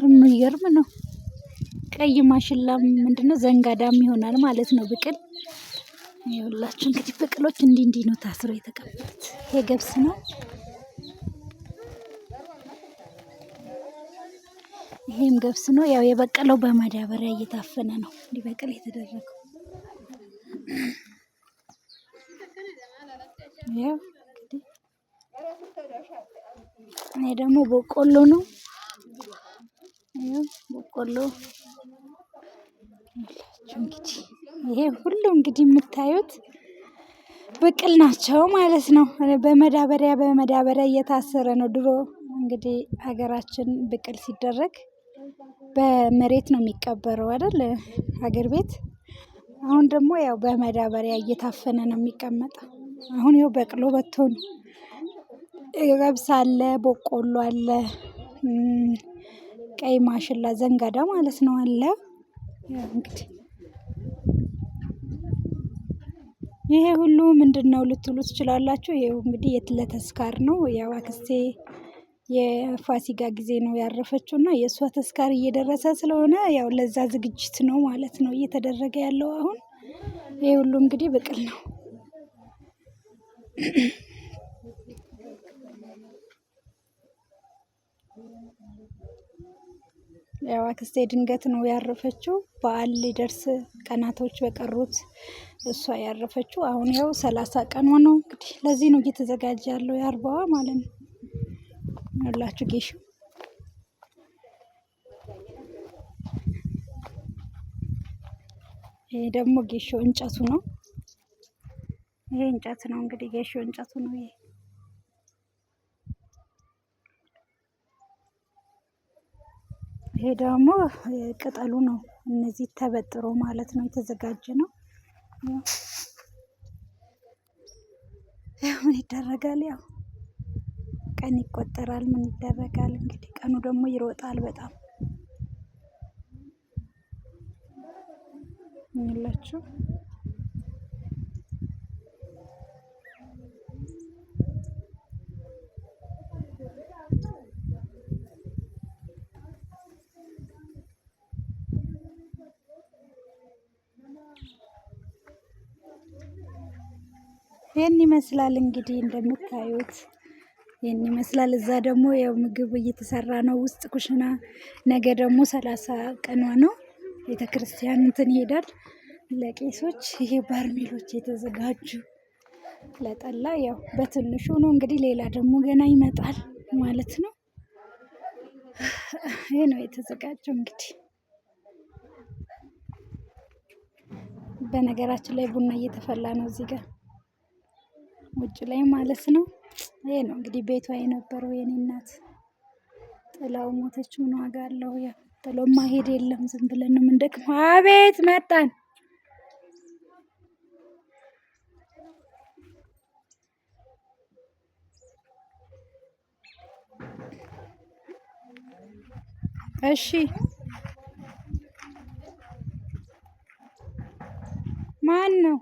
የሚገርም ነው። ቀይ ማሽላም ምንድነው ዘንጋዳም ይሆናል ማለት ነው ብቅል። ይኸውላችሁ እንግዲህ ብቅሎች እንዲህ እንዲህ ነው ታስረው የተቀመጡት። ይሄ ገብስ ነው። ይሄም ገብስ ነው። ያው የበቀለው በማዳበሪያ እየታፈነ ነው እንዲበቅል የተደረገው። ያው እንግዲህ እኔ ደግሞ በቆሎ ነው። በቆሎ እንግዲህ ይሄ ሁሉ እንግዲህ የምታዩት ብቅል ናቸው ማለት ነው። በመዳበሪያ እየታሰረ ነው። ድሮ እንግዲህ ሀገራችን ብቅል ሲደረግ በመሬት ነው የሚቀበረው አይደል? ሀገር ቤት። አሁን ደግሞ ያው በመዳበሪያ እየታፈነ ነው የሚቀመጠው። አሁን ይኸው በቅሎ በቶ ነው። ገብስ አለ፣ በቆሎ አለ፣ ቀይ ማሽላ ዘንጋዳ ማለት ነው አለ። ያው እንግዲህ ይሄ ሁሉ ምንድነው ልትሉ ትችላላችሁ። ይሄው እንግዲህ ለተስካር ነው። ያው አክስቴ የፋሲካ ጊዜ ነው ያረፈችው እና የእሷ ተስካር እየደረሰ ስለሆነ ያው ለዛ ዝግጅት ነው ማለት ነው እየተደረገ ያለው አሁን። ይሄ ሁሉ እንግዲህ ብቅል ነው። ያው አክስቴ ድንገት ነው ያረፈችው። በዓል ሊደርስ ቀናቶች በቀሩት እሷ ያረፈችው። አሁን ያው 30 ቀኗ ነው እንግዲህ። ለዚህ ነው እየተዘጋጀ ያለው የአርባዋ ማለት ነው። ያላችሁ ጌሾ ይሄ ደግሞ ጌሾ እንጨቱ ነው። ይሄ እንጨት ነው እንግዲህ ጌሾ እንጨቱ ነው ይሄ። ይሄ ደግሞ ቅጠሉ ነው። እነዚህ ተበጥሮ ማለት ነው የተዘጋጀ ነው። ያው ምን ይደረጋል፣ ያው ቀን ይቆጠራል። ምን ይደረጋል እንግዲህ ቀኑ ደግሞ ይሮጣል በጣም ይላችሁ። ይሄን ይመስላል እንግዲህ እንደምታዩት ይሄን ይመስላል። እዛ ደግሞ ያው ምግብ እየተሰራ ነው ውስጥ ኩሽና። ነገ ደግሞ 30 ቀኗ ነው። ቤተክርስቲያን እንትን ይሄዳል ለቄሶች። ይሄ ባርሜሎች የተዘጋጁ ለጠላ ያው በትንሹ ነው እንግዲህ። ሌላ ደግሞ ገና ይመጣል ማለት ነው። ይሄ ነው የተዘጋጀው እንግዲህ። በነገራችን ላይ ቡና እየተፈላ ነው እዚህ ጋር ውጭ ላይ ማለት ነው። ይሄ ነው እንግዲህ ቤቷ የነበረው የኔ እናት። ጥላው ሞተች። ምን ዋጋ አለው? ያ ጥሎ ማሄድ የለም። ዝም ብለን ነው የምንደክመው። አቤት መጣን። እሺ ማን ነው?